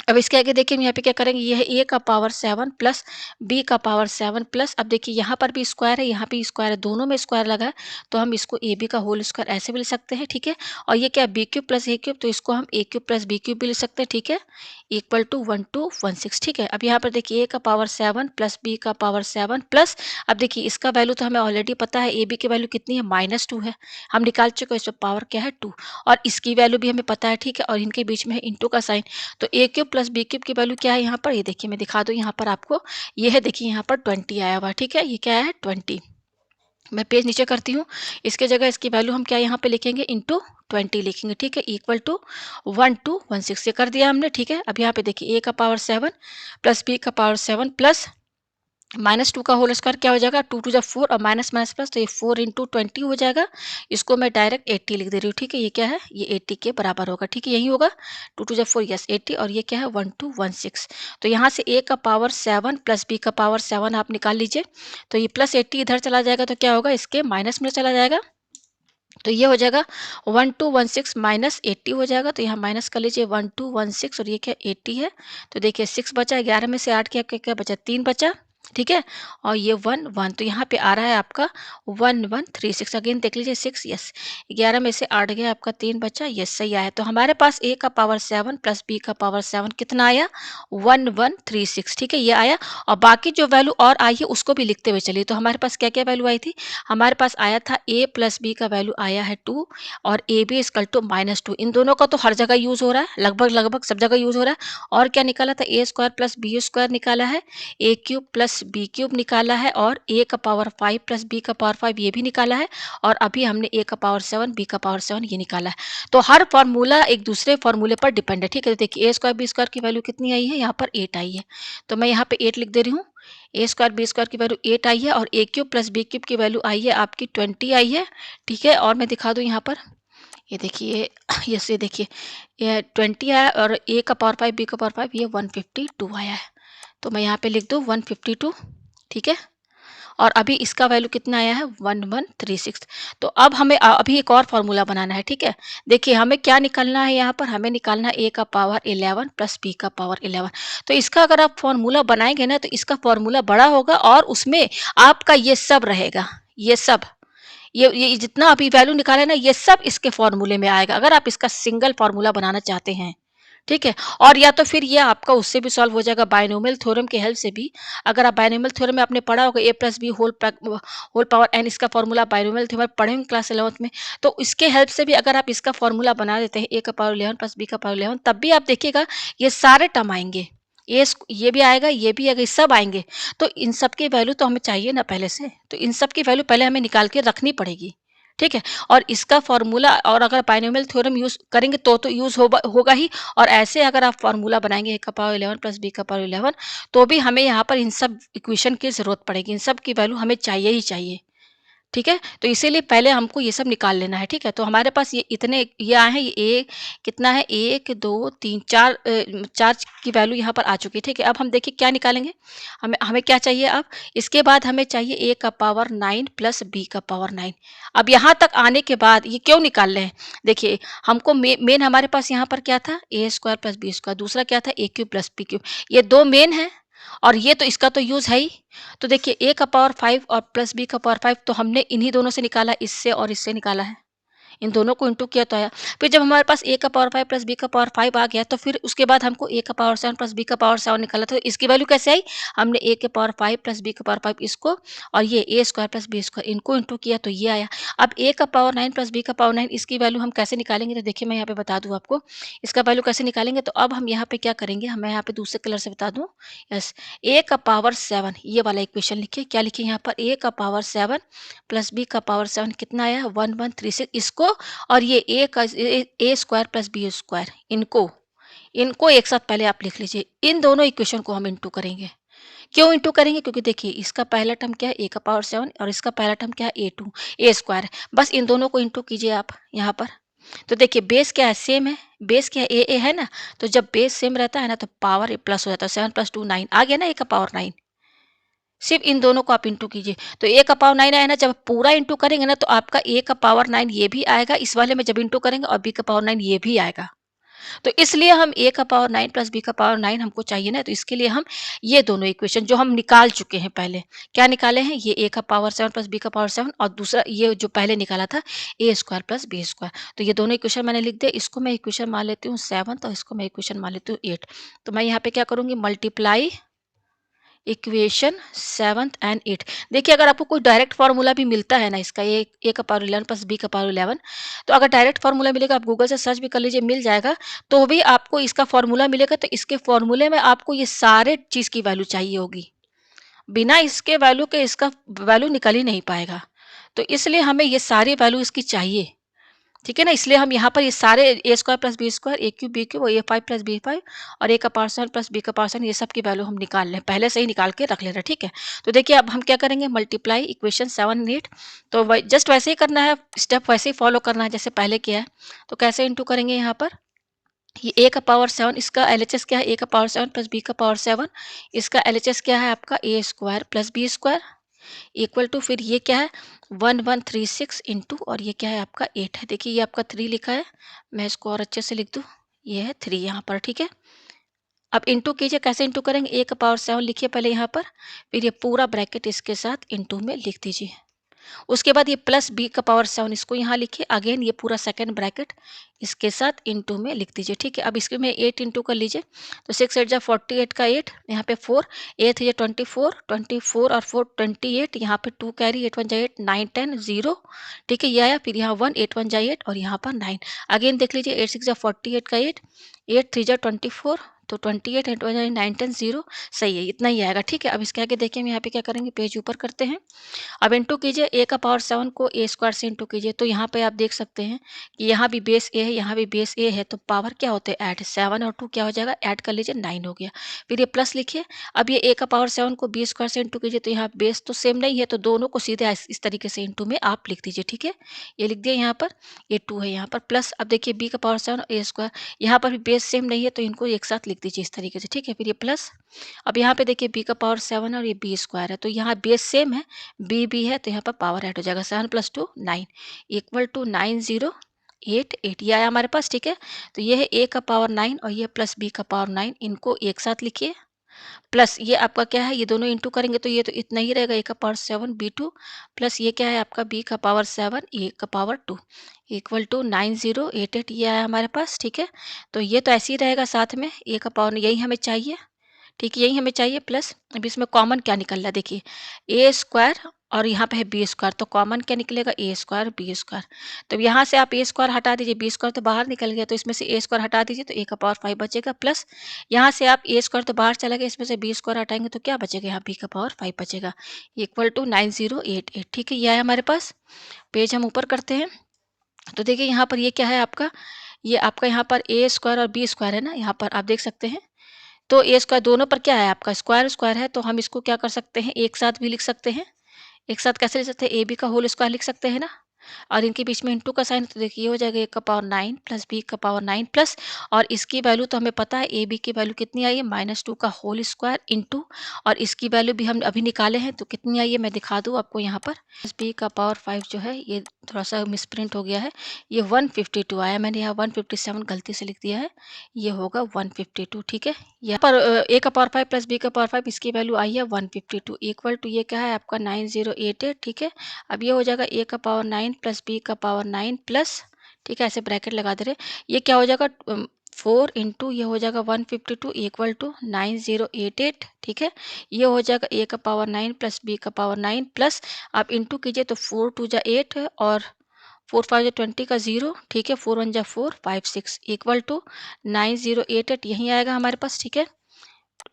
अब इसके आगे देखिए हम यहाँ पे क्या करेंगे, ये है ए का पावर 7 प्लस बी का पावर 7 प्लस, अब देखिए यहाँ पर भी स्क्वायर है यहाँ पे स्क्वायर है, दोनों में स्क्वायर लगा है तो हम इसको ए बी का होल स्क्वायर ऐसे भी लिख सकते हैं, ठीक है। और ये क्या बी क्यूब प्लस ए क्यूब तो इसको हम ए क्यूब प्लस बी क्यूब भी लिख सकते हैं, ठीक है, इक्वल टू 1216, ठीक है। अब यहाँ पर देखिए ए का पावर 7 प्लस बी का पावर 7 प्लस, अब देखिए इसका वैल्यू तो हमें ऑलरेडी पता है, ए बी की वैल्यू कितनी है -2 है, हम निकाल चुके हैं, इसमें पावर क्या है 2 और इसकी वैल्यू भी हमें पता है, ठीक है। और इनके बीच में है इंटू का साइन, तो ए क्यूब प्लस बी क्यूब की वैल्यू क्या है यहाँ पर, ये देखिए मैं दिखा दूँ यहाँ पर आपको, ये है देखिए यहाँ पर 20 आया हुआ, ठीक है, ये क्या है 20। मैं पेज नीचे करती हूँ, इसके जगह इसकी वैल्यू हम क्या यहाँ पे लिखेंगे इंटू 20 लिखेंगे, ठीक है, इक्वल टू 1216 ये कर दिया हमने, ठीक है। अब यहाँ पे देखिए ए का पावर 7 प्लस बी का पावर 7 प्लस -2 का होल स्क्वायर क्या हो जाएगा, 2 टू जब 4 और माइनस माइनस प्लस तो ये 4 इंटू 20 हो जाएगा, इसको मैं डायरेक्ट 80 लिख दे रही हूँ, ठीक है। ये क्या है, ये 80 के बराबर होगा, ठीक है, यही होगा 2 टू जब 4 यस 80 और ये क्या है 1216। तो यहाँ से ए का पावर 7 प्लस बी का पावर 7 आप निकाल लीजिए, तो ये प्लस 80 इधर चला जाएगा तो क्या होगा, इसके माइनस में चला जाएगा तो ये हो जाएगा 1216 माइनस 80 हो जाएगा, तो यहाँ माइनस कर लीजिए 1216 और ये क्या 80 है, तो देखिए 6 बचा, 11 में से 8 क्या क्या क्या बचा 3 बचा, ठीक है। और ये 1 1 तो यहाँ पे आ रहा है आपका 1136, अगेन देख लीजिए 6 यस, 11 में से 8 गया आपका 3 बचा, यस सही आया। तो हमारे पास ए का पावर 7 प्लस बी का पावर 7 कितना आया 1136, ठीक है, ये आया। और बाकी जो वैल्यू और आई है उसको भी लिखते हुए चलिए, तो हमारे पास क्या क्या वैल्यू आई थी, हमारे पास आया था ए प्लस बी का वैल्यू आया है 2 और ए बी इक्वल टू -2, इन दोनों का तो हर जगह यूज हो रहा है, लगभग लगभग सब जगह यूज हो रहा है। और क्या निकाला था, ए स्क्वायर प्लस बी स्क्वायर निकाला है, A cube plus B cube निकाला है, और ए का पावर 5 प्लस बी का पावर 5 ये भी निकाला है, और अभी हमने ए का पावर 7 बी का पावर 7 ये निकाला है। तो हर फॉर्मूला एक दूसरे फॉर्मूले पर डिपेंड है, ठीक है। तो देखिए ए स्क्वायर बी स्क्वायर की वैल्यू कितनी आई है, यहाँ पर 8 आई है, तो मैं यहाँ पे 8 लिख दे रही हूँ। ए स्क्वायर बी स्क्वायर की वैल्यू 8 आई है और A cube plus B cube की वैल्यू आई है आपकी 20 आई है, ठीक है। और मैं दिखा दूँ यहाँ पर, ये देखिए यस ये देखिए ये 20 आया और ए का पावर 5 बी का पावर 5 ये 152 आया है, तो मैं यहाँ पे लिख दूँ 152, ठीक है। और अभी इसका वैल्यू कितना आया है 1136। तो अब हमें अभी एक और फॉर्मूला बनाना है, ठीक है। देखिए हमें क्या निकालना है, यहाँ पर हमें निकालना है ए का पावर 11 प्लस बी का पावर 11। तो इसका अगर आप फॉर्मूला बनाएंगे ना तो इसका फॉर्मूला बड़ा होगा और उसमें आपका ये सब रहेगा, ये सब ये जितना अभी वैल्यू निकाला है ना ये सब इसके फॉर्मूले में आएगा, अगर आप इसका सिंगल फॉर्मूला बनाना चाहते हैं, ठीक है। और या तो फिर ये आपका उससे भी सॉल्व हो जाएगा बायनोमियल थ्योरम की हेल्प से भी। अगर आप बायनोमियल थ्योरम में आपने पढ़ा होगा A plus B whole power N, इसका फॉर्मूला बायनोमियल थ्योरम पढ़े होंगे क्लास 11th में, तो इसके हेल्प से भी अगर आप इसका फॉर्मूला बना देते हैं ए का पावर 11 प्लस बी का पावर 11, तब भी आप देखिएगा ये सारे टर्म आएंगे, ये भी आएगा ये भी आएगा, ये सब आएंगे। तो इन सब की वैल्यू तो हमें चाहिए ना पहले से, तो इन सब की वैल्यू पहले हमें निकाल के रखनी पड़ेगी, ठीक है। और इसका फॉर्मूला और अगर बायनोमियल थ्योरम यूज करेंगे तो यूज होगा ही, और ऐसे अगर आप फॉर्मूला बनाएंगे ए का पावर 11 प्लस बी का पावर 11 तो भी हमें यहाँ पर इन सब इक्वेशन की जरूरत पड़ेगी, इन सब की वैल्यू हमें चाहिए ही चाहिए, ठीक है? तो इसीलिए पहले हमको ये सब निकाल लेना है, ठीक है? तो हमारे पास ये इतने ये आए हैं, ये कितना है 1, 2, 3, 4 की वैल्यू यहाँ पर आ चुकी है, ठीक है? अब हम देखिए क्या निकालेंगे? हमें हमें क्या चाहिए अब? इसके बाद हमें चाहिए a का पावर 9 प्लस b का पावर 9। अब यहाँ तक आने के बाद ये क्यों निकाल रहे हैं? देखिए, हमको मेन हमारे पास यहाँ पर क्या था? a square plus b square, दूसरा क्या था? a cube plus b cube. ये 2 मेन हैं और ये तो इसका तो यूज़ है ही। तो देखिए a का पावर 5 और प्लस b का पावर 5 तो हमने इन्हीं दोनों से निकाला, इससे और इससे निकाला है। इन दोनों को इंटू किया तो आया। फिर जब हमारे पास a का पावर 5 प्लस b का पावर 5 आ गया तो फिर उसके बाद हमको a का पावर 7 प्लस b का पावर 7 निकाला, तो इसकी वैल्यू कैसे आई? हमने a के पावर 5 प्लस b का पावर 5 इसको और ये a square plus b square इनको इंटू किया तो ये आया। अब a का पावर 9 प्लस b का पावर 9 इसकी वैल्यू हम कैसे निकालेंगे? तो देखिए मैं यहाँ पे बता दूँ आपको, इसका वैल्यू कैसे निकालेंगे। तो अब हम यहाँ पे क्या करेंगे, मैं यहाँ पे दूसरे कलर से बता दूँ। यस, a का पावर 7 ये वाला इक्वेशन लिखिए। क्या लिखिए यहाँ पर? a का पावर 7 प्लस b का पावर 7 कितना आया? 1136। इसको और ये A square plus B square इनको इनको एक साथ पहले आप लिख लीजिए। इन दोनों इक्वेशन को हम इंटू करेंगे। क्यों इंटू करेंगे? क्योंकि देखिए इसका पहला टर्म क्या है? ए का पावर 7 और इसका पहला टर्म क्या है? ए2 ए स्क्वायर है। बस इन दोनों को इंटू कीजिए आप यहाँ पर। तो देखिए बेस क्या है? सेम है। बेस क्या है? ए है ना। तो जब बेस सेम रहता है ना तो पावर ए प्लस हो जाता है। 7 प्लस 2 9 आ गया ना, ए का पावर 9। सिर्फ इन दोनों को आप इंटू कीजिए। तो ए का पावर 9 आया ना, जब पूरा इंटू करेंगे ना तो आपका ए का पावर 9 ये भी आएगा, इस वाले में जब इंटू करेंगे, और बी का पावर 9 ये भी आएगा। तो इसलिए हम ए का पावर 9 प्लस बी का पावर 9 हमको चाहिए ना, तो इसके लिए हम ये दोनों इक्वेशन जो हम निकाल चुके हैं पहले, क्या निकाले हैं? ये ए का पावर 7 प्लस बी का पावर 7 और दूसरा ये जो पहले निकाला था ए स्क्वायर प्लस बी स्क्वायर। तो ये दोनों इक्वेशन मैंने लिख दिया। इसको मैं इक्वेशन मान लेती हूँ 7 और इसको मैं इक्वेशन मान लेती हूँ 8। तो मैं यहाँ पे क्या करूँगी? Multiply equation 7 and 8। देखिए अगर आपको कोई डायरेक्ट फार्मूला भी मिलता है ना इसका, ए का पावर 11 प्लस बी का पावर 11, तो अगर डायरेक्ट फार्मूला मिलेगा, आप गूगल से सर्च भी कर लीजिए, मिल जाएगा। तो भी आपको इसका फार्मूला मिलेगा, तो इसके फार्मूले में आपको ये सारे चीज़ की वैल्यू चाहिए होगी। बिना इसके वैल्यू के इसका वैल्यू निकल ही नहीं पाएगा। तो इसलिए हमें ये सारी वैल्यू इसकी चाहिए, ठीक है ना। इसलिए हम यहाँ पर ये सारे ए स्क्वायर प्लस बी स्क्वायर, ए क्यूब बी क्यूब और ए 5 प्लस बी 5 और ए का पावर 7 प्लस बी का पावर 7 ये सब की वैल्यू हम निकाल लें, पहले से ही निकाल के रख ले रहे हैं, ठीक है। तो देखिए अब हम क्या करेंगे? Multiply equation 7 8। तो जस्ट वैसे ही करना है, स्टेप वैसे ही फॉलो करना है जैसे पहले किया है। तो कैसे इंटू करेंगे यहाँ पर? ये ए का पावर 7 इसका एलएचएस क्या है? ए का पावर 7 प्लस बी का पावर 7 इसका एलएचएस क्या है आपका? A square plus B square equal to फिर ये क्या है? 1136 इंटू और ये क्या है आपका? 8 है। देखिए ये आपका 3 लिखा है, मैं इसको और अच्छे से लिख दूँ, ये है 3 यहाँ पर, ठीक है। अब इंटू कीजिए, कैसे इंटू करेंगे? ए का पावर 7 लिखिए पहले यहाँ पर, फिर ये पूरा ब्रैकेट इसके साथ इंटू में लिख दीजिए। उसके बाद ये प्लस बी का पावर 7 इसको यहाँ लिखिए, अगेन ये पूरा सेकंड ब्रैकेट इसके साथ इंटू में लिख दीजिए, ठीक है। अब इसके में 8 इंटू कर लीजिए, तो 6 8 जा 48 का 8 यहाँ पे 4 8 ये 24 24 और 4 28 यहाँ पे 2 कैरी 8 1 जा 8 9 10 0, ठीक है। ये आया, फिर यहाँ 1 8 1 जा 8 और यहाँ पर 9। अगेन देख लीजिए 8 6 जा 48 का 8 8 3 जा 24 तो 28 8 1 जा 9 10 0, सही है, इतना ही आएगा, ठीक है। अब इसके आगे देखिए हम यहाँ पे क्या करेंगे? पेज ऊपर करते हैं। अब इंटू कीजिए, ए का पावर 7 को ए स्क्वायर से इंटू कीजिए, तो यहाँ पे आप देख सकते हैं कि यहाँ भी बेस ए है, यहाँ भी बेस ए है, तो पावर क्या होते हैं? ऐड। 7 और 2 क्या हो जाएगा? ऐड कर लीजिए, 9 हो गया। फिर ये प्लस लिखिए। अब ये ए का पावर 7 को बी स्क्वायर से इंटू कीजिए, तो यहाँ बेस तो सेम नहीं है, तो दोनों को सीधे इस तरीके से इंटू में आप लिख दीजिए, ठीक है। ये लिख दिया यहाँ पर, ये 2 है यहाँ पर, प्लस अब देखिए बी का पावर 7 ए स्क्वायर, यहाँ पर भी बेस सेम नहीं है, तो इनको एक साथ लिख दीजिए इस तरीके से, ठीक है। फिर ये प्लस, अब यहाँ पे देखिए बी का पावर 7 और ये बी स्क्वायर है, तो यहाँ बेस सेम है, बी है, तो यहाँ पर पावर ऐड हो जाएगा। 7 प्लस 2 9 इक्वल टू 9088 ये आया हमारे पास, ठीक है। तो ये है ए का पावर 9 और ये प्लस बी का पावर 9, इनको एक साथ लिखिए। प्लस ये आपका क्या है? ये दोनों इंटू करेंगे तो ये तो इतना ही रहेगा, ए का पावर 7 बी2 प्लस ये क्या है आपका? बी का पावर 7 ए का पावर 2 इक्वल टू 9088 ये आया हमारे पास, ठीक है। तो ये तो ऐसे ही रहेगा साथ में, ए का पावर यही हमें चाहिए, ठीक है, यही हमें चाहिए। प्लस अब इसमें कॉमन क्या निकल रहा है? देखिए ए स्क्वायर और यहाँ पे है बी स्क्वायर, तो कॉमन क्या निकलेगा? ए स्क्वायर बी स्क्वायर। तो यहाँ से आप ए स्क्वायर हटा दीजिए, बी स्क्वायर तो बाहर निकल गया, तो इसमें से ए स्क्वायर हटा दीजिए, तो ए का पावर 5 बचेगा। प्लस यहाँ से आप ए स्क्वायर तो बाहर चला गया, इसमें से बी स्क्वायर हटाएंगे तो क्या बचेगा? यहाँ बी का पावर 5 बचेगा, इक्वल टू 9088, ठीक है। ये है हमारे पास। पेज हम ऊपर करते हैं, तो देखिए यहाँ पर ये क्या है आपका? ये आपका यहाँ पर ए स्क्वायर और बी स्क्वायर है ना, यहाँ पर आप देख सकते हैं। तो ए स्क्वायर दोनों पर क्या है आपका? स्क्वायर स्क्वायर है, तो हम इसको क्या कर सकते हैं? एक साथ भी लिख सकते हैं, एक साथ कैसे लिख सकते हैं, ए बी का होल स्क्वायर लिख सकते हैं ना, और इनके बीच में इंटू का साइन, तो देखिए ये हो जाएगा ए का पावर 9 प्लस बी का पावर 9 प्लस, और इसकी वैल्यू तो हमें पता है ए बी की वैल्यू कितनी आई है, -2 का होल स्क्वायर इंटू, और इसकी वैल्यू भी हम अभी निकाले हैं, तो कितनी आई है मैं दिखा दूँ आपको यहाँ पर। प्लस बी का पावर 5 जो है ये थोड़ा सा मिसप्रिंट हो गया है, ये 152 आया, मैंने यहाँ 157 गलती से लिख दिया है, ये होगा 152, ठीक है। यहाँ पर ए का पावर 5 प्लस बी का पावर 5 इसकी वैल्यू आई है 152 इक्वल टू ये क्या है आपका 9088, ठीक है। अब ये हो जाएगा ए का पावर 9 प्लस बी का पावर 9 प्लस, ठीक है, ऐसे ब्रैकेट लगा दे रहे, ये क्या हो जाएगा 4 इंटू ये हो जाएगा 152 इक्वल टू 9088, ठीक है। ये हो जाएगा ए का पावर 9 प्लस बी का पावर 9 प्लस, आप इंटू कीजिए तो 4 टू जा 8 और 4 5 जा 20 का 0, ठीक है, 4 1 जा 4 5 6 इक्वल टू 9088 यही आएगा हमारे पास, ठीक है।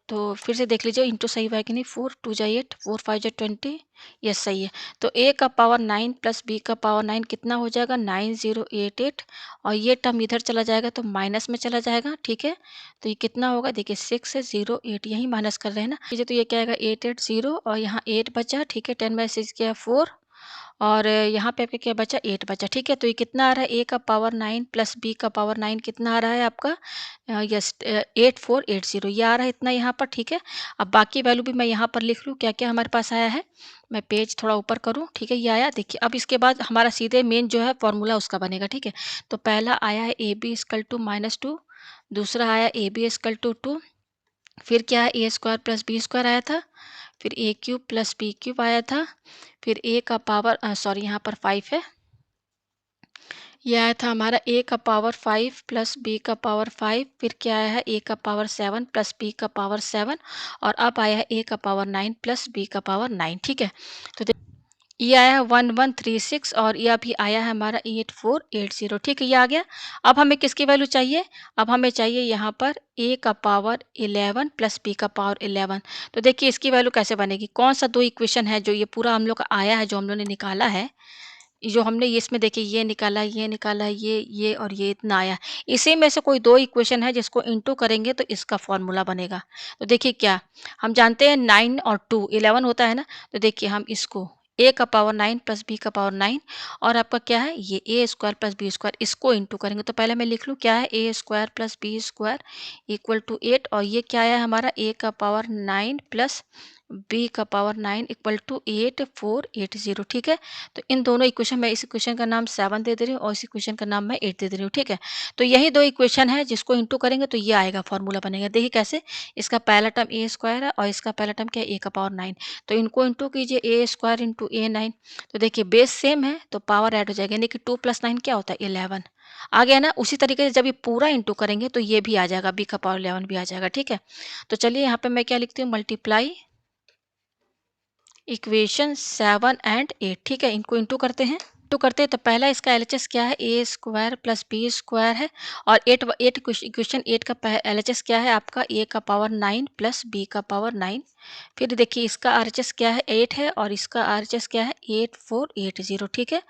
तो फिर से देख लीजिए इंटू सही हुआ है कि नहीं, 4 2 जा 8 4 5 जा 20, यस सही है। तो ए का पावर 9 प्लस बी का पावर 9 कितना हो जाएगा 9088, और ये टर्म इधर चला जाएगा तो माइनस में चला जाएगा, ठीक है। तो ये कितना होगा देखिए 6 से 0 8 यही माइनस कर रहे हैं ना, कीजिए तो ये क्या आएगा 880 और यहाँ 8 बचा, ठीक है, 10 में 6 किया 4, और यहाँ पे आपका क्या बचा 8 बचा, ठीक है। तो ये कितना आ रहा है ए का पावर 9 प्लस बी का पावर 9 कितना आ रहा है आपका, यस 8480 ये आ रहा है इतना यहाँ पर, ठीक है। अब बाकी वैल्यू भी मैं यहाँ पर लिख लूँ क्या क्या हमारे पास आया है, मैं पेज थोड़ा ऊपर करूँ, ठीक है, ये आया देखिए। अब इसके बाद हमारा सीधे मेन जो है फॉर्मूला उसका बनेगा, ठीक है। तो पहला आया है ए बी इक्वल टू -2, दूसरा आया ए बी इक्वल टू 2, फिर क्या है A square plus B square आया था, फिर ए क्यूब प्लस बी क्यूब आया था, फिर ए का पावर सॉरी यहाँ पर 5 है, ये आया था हमारा ए का पावर 5 प्लस बी का पावर 5, फिर क्या आया है ए का पावर 7 प्लस बी का पावर 7, और अब आया है ए का पावर 9 प्लस बी का पावर 9, ठीक है। तो ये आया है 1136 और ये अभी आया है हमारा 8480, ठीक है, ये आ गया। अब हमें किसकी वैल्यू चाहिए, अब हमें चाहिए यहाँ पर ए का पावर 11 प्लस बी का पावर 11। तो देखिए इसकी वैल्यू कैसे बनेगी, कौन सा दो इक्वेशन है जो ये पूरा हम लोग का आया है, जो हम लोग ने निकाला है, जो हमने ये इसमें देखिए ये निकाला, ये और ये इतना आया, इसी में से कोई दो इक्वेशन है जिसको इंटू करेंगे तो इसका फॉर्मूला बनेगा। तो देखिए क्या, हम जानते हैं 9 और 2 11 होता है ना, तो देखिए हम इसको ए का पावर 9 प्लस बी का पावर 9, और आपका क्या है ये A square plus B square, इसको इंटू करेंगे। तो पहले मैं लिख लूँ क्या है A square plus B square equal to 8, और ये क्या है हमारा ए का पावर 9 प्लस बी का पावर 9 इक्वल टू 8480, ठीक है। तो इन दोनों इक्वेशन, मैं इस इक्वेशन का नाम 7 दे दे रही हूँ और इस इक्वेशन का नाम मैं 8 दे दे रही हूँ, ठीक है। तो यही दो इक्वेशन है जिसको इंटू करेंगे तो ये आएगा, फॉर्मूला बनेगा। देखिए कैसे, इसका पहला टर्म ए स्क्वायर है और इसका पहला टर्म क्या है ए का पावर 9, तो इनको इंटू कीजिए ए स्क्वायर इंटू ए 9, तो देखिए बेस सेम है तो पावर ऐड हो जाएगा, यानी कि 2 + 9 क्या होता है 11 आ गया ना। उसी तरीके से जब ये पूरा इंटू करेंगे तो ये भी आ जाएगा, बी का पावर 11 भी आ जाएगा, ठीक है। तो चलिए यहाँ पे मैं क्या लिखती हूँ, मल्टीप्लाई इक्वेशन 7 एंड 8, ठीक है, इनको इंटू करते हैं। इंटू करते हैं तो पहला इसका एलएचएस क्या है A square plus B square है, और 8 इक्वेशन 8 का एलएचएस क्या है आपका ए का पावर 9 प्लस बी का पावर 9। फिर देखिए इसका आरएचएस क्या है 8 है और इसका आरएचएस क्या है 8480, ठीक है।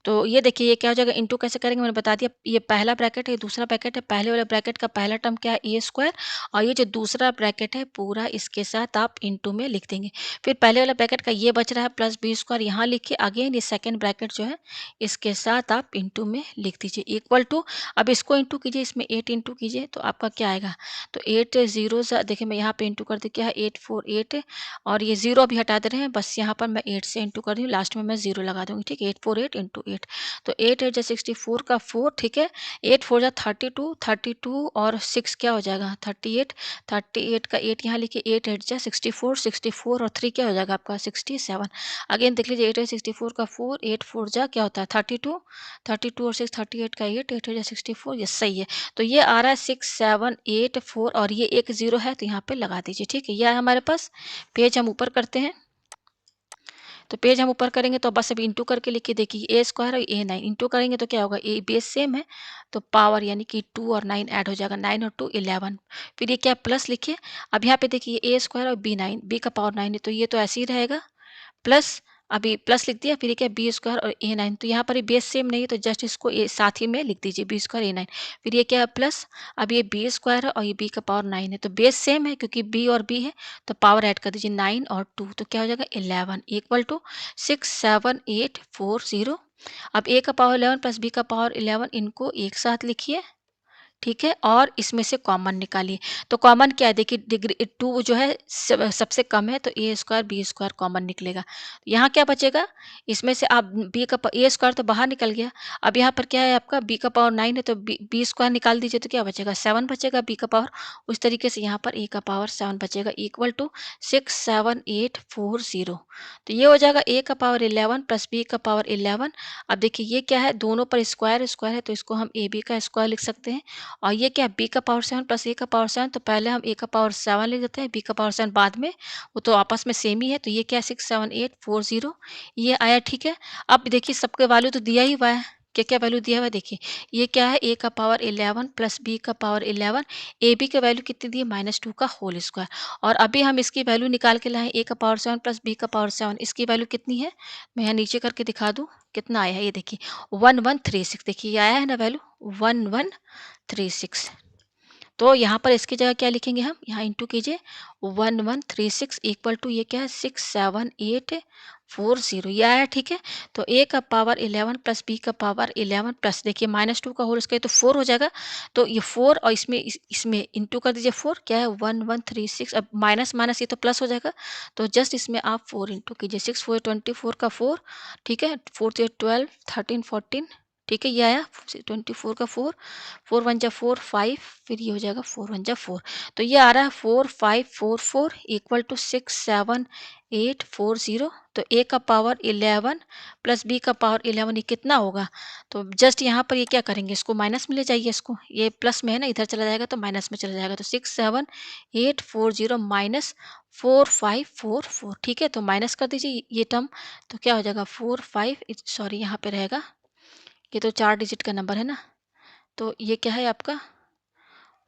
तो ये देखिए ये क्या हो जाएगा, इंटू कैसे करेंगे मैंने बता दिया, ये पहला ब्रैकेट है, दूसरा ब्रैकेट है, पहले वाले ब्रैकेट का पहला टर्म क्या है ए स्क्वायर, और ये जो दूसरा ब्रैकेट है पूरा इसके साथ आप इंटू में लिख देंगे। फिर पहले वाला ब्रैकेट का ये बच रहा है प्लस बी स्क्वायर, यहाँ लिखिए, अगेन ये सेकंड ब्रैकेट जो है इसके साथ आप इंटू में लिख दीजिए इक्वल टू। अब इसको इंटू कीजिए, इसमें 8 इंटू कीजिए तो आपका क्या आएगा, तो 8 जीरो देखिए मैं यहाँ पे इंटू कर दी क्या है 848, और ये जीरो अभी हटा दे रहे हैं, बस यहाँ पर मैं 8 से इंटू कर रही हूँ, लास्ट में मैं जीरो लगा दूंगी, ठीक है। 848 इंटू 8, तो 8 8 जा 64 का 4, ठीक है, 8 4 जा 32, 32 और 6 क्या हो जाएगा 38, 38 का 8 यहाँ लिखिए, 8 8 जा 64, 64 और 3 क्या हो जाएगा आपका 67। अगेन देख लीजिए 8 8 64 का 4, 8 4 जा क्या होता है 32, 32 और 6 38 का 8, 8 8 जा 64, ये सही है। तो ये आ रहा है 6784, और ये एक जीरो है तो यहाँ पे लगा दीजिए, ठीक है। यह है हमारे पास, पेज हम ऊपर करते हैं। तो पेज हम ऊपर करेंगे तो बस अभी इंटू करके लिखिए, देखिए ए स्क्वायर और ए 9 इंटू करेंगे तो क्या होगा, ए बेस सेम है तो पावर यानी कि 2 और 9 ऐड हो जाएगा, 9 और 2 11, फिर ये क्या प्लस लिखिए। अब यहाँ पे देखिए ए स्क्वायर और बी 9, बी का पावर 9 है तो ये तो ऐसे ही रहेगा, प्लस अभी प्लस लिख दिया, फिर ये क्या बी स्क्वायर और ए नाइन, तो यहाँ पर ये बेस सेम नहीं है तो जस्ट इसको ए साथ ही में लिख दीजिए बी स्क्वायर ए नाइन। फिर ये क्या है प्लस, अब ये बी स्क्वायर है और ये बी का पावर नाइन है, तो बेस सेम है क्योंकि बी और बी है, तो पावर ऐड कर दीजिए नाइन और टू, तो क्या हो जाएगा 11 इक्वल टू 67840। अब ए का पावर 11 प्लस बी का पावर 11, इनको एक साथ लिखिए, ठीक है, और इसमें से कॉमन निकालिए। तो कॉमन क्या है, देखिए डिग्री टू जो है सबसे कम है, तो ए स्क्वायर बी स्क्वायर कॉमन निकलेगा। यहाँ क्या बचेगा, इसमें से आप बी का ए स्क्वायर तो बाहर निकल गया। अब यहाँ पर क्या है आपका बी का पावर नाइन है, तो बी स्क्वायर निकाल दीजिए, तो क्या बचेगा 7 बचेगा बी का पावर। उस तरीके से यहाँ पर ए का पावर 7 बचेगा इक्वल टू 67840। तो ये हो जाएगा ए का पावर 11 प्लस बी का पावर 11। अब देखिए ये क्या है, दोनों पर स्क्वायर स्क्वायर है, तो इसको हम ए बी का स्क्वायर लिख सकते हैं। और ये क्या बी का पावर 7 प्लस ए का पावर 7, तो पहले हम ए का पावर 7 लिख देते हैं, बी का पावर 7 बाद में, वो तो आपस में सेम ही है। तो ये क्या है 67840, ये आया, ठीक है। अब देखिए सबके वैल्यू तो दिया ही हुआ है, क्या क्या वैल्यू दिया हुआ है देखिए, ये क्या है ए का पावर 11 प्लस बी का पावर 11, ए बी का वैल्यू कितनी दी है -2 का होल स्क्वायर। और अभी हम इसकी वैल्यू निकाल के लाए ए का पावर 7 प्लस बी का पावर 7, इसकी वैल्यू कितनी है, मैं यहाँ नीचे करके दिखा दूँ कितना आया है, ये देखिए 1136, देखिए ये आया है ना वैल्यू 1136। तो यहाँ पर इसकी जगह क्या लिखेंगे हम, यहाँ इंटू कीजिए 1136 इक्वल टू ये क्या है 67840, ये आया, ठीक है। तो ए का पावर 11 प्लस बी का पावर 11 प्लस देखिए -2 का होल स्क्वायर तो 4 हो जाएगा, तो ये 4 और इसमें इंटू कर दीजिए 4, क्या है 1136, अब माइनस माइनस ये तो प्लस हो जाएगा, तो जस्ट इसमें आप 4 इंटू कीजिए, 6 4 24 का 4, ठीक है, 4 से 12 13 14, ठीक है, ये आया 24 का 4, 4 1 जा 4 5, फिर ये हो जाएगा 4 1 जा 4, तो ये आ रहा है 4544 इक्वल टू 67840। तो ए का पावर 11 प्लस बी का पावर 11 ये कितना होगा, तो जस्ट यहाँ पर ये क्या करेंगे, इसको माइनस में ले जाइए, इसको ये प्लस में है ना, इधर चला जाएगा तो माइनस में चला जाएगा, तो 67840 माइनस 4544, ठीक है, तो माइनस कर दीजिए ये टर्म, तो क्या हो जाएगा 45, सॉरी यहाँ पे रहेगा, ये तो 4 डिजिट का नंबर है ना, तो ये क्या है आपका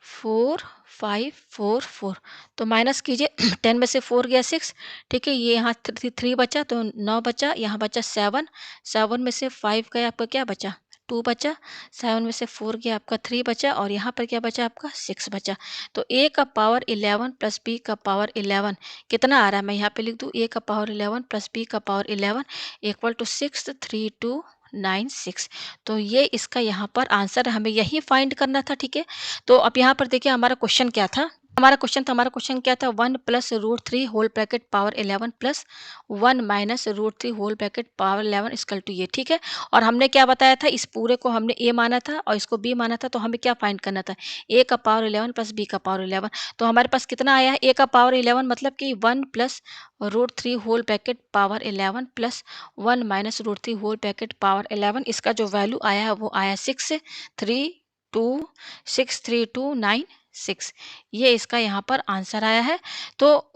4544, तो माइनस कीजिए 10 में से 4 गया 6, ठीक है, ये यहाँ 3 बचा तो 9 बचा, यहाँ बचा 7, 7 में से 5 गया आपका क्या बचा 2 बचा, 7 में से 4 गया आपका 3 बचा, और यहाँ पर क्या बचा आपका 6 बचा। तो ए का पावर 11 प्लस बी का पावर 11 कितना आ रहा है, मैं यहाँ पे लिख दूँ ए का पावर 11 प्लस बी का पावर 11 इक्वल टू 63296। तो ये इसका यहाँ पर आंसर है, हमें यही फाइंड करना था, ठीक है। तो अब यहाँ पर देखिए हमारा क्वेश्चन क्या था, हमारा क्वेश्चन क्या था 1 plus root 3 whole bracket power 11 plus 1 minus root 3 whole bracket power 11 equal to ये, ठीक है। और हमने क्या बताया था, इस पूरे को हमने ए माना था और इसको बी माना था, तो हमें क्या फाइंड करना था, ए का पावर 11 प्लस बी का पावर 11। तो हमारे पास कितना आया है, ए का पावर 11 मतलब कि 1 plus root 3 whole bracket power 11 plus 1 minus root 3 whole bracket power 11, इसका जो वैल्यू आया है वो आया 63296, ये इसका यहाँ पर आंसर आया है। तो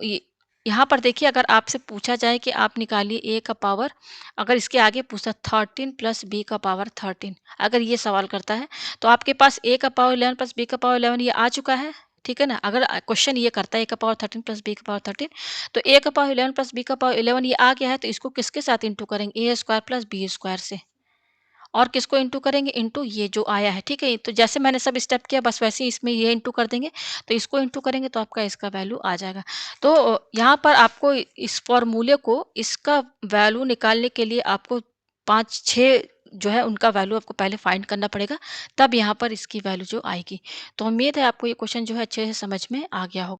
यहाँ पर देखिए अगर आपसे पूछा जाए कि आप निकालिए ए का पावर, अगर इसके आगे पूछा 13 प्लस बी का पावर 13, अगर ये सवाल करता है तो आपके पास ए का पावर 11 प्लस बी का पावर 11 ये आ चुका है, ठीक है ना। अगर क्वेश्चन ये करता है ए का पावर 13 प्लस बी का पावर 13, तो ए का पावर 11 प्लस बी का पावर 11 ये आ गया है, तो इसको किसके साथ इंटू करेंगे, ए स्क्वायर प्लस बी स्क्वायर से, और किसको इंटू करेंगे, इंटू ये जो आया है, ठीक है। तो जैसे मैंने सब स्टेप किया बस वैसे ही इसमें ये इंटू कर देंगे, तो इसको इंटू करेंगे तो आपका इसका वैल्यू आ जाएगा। तो यहाँ पर आपको इस फॉर्मूले को इसका वैल्यू निकालने के लिए आपको 5-6 जो है उनका वैल्यू आपको पहले फाइंड करना पड़ेगा, तब यहाँ पर इसकी वैल्यू जो आएगी। तो उम्मीद है आपको ये क्वेश्चन जो है अच्छे से समझ में आ गया होगा।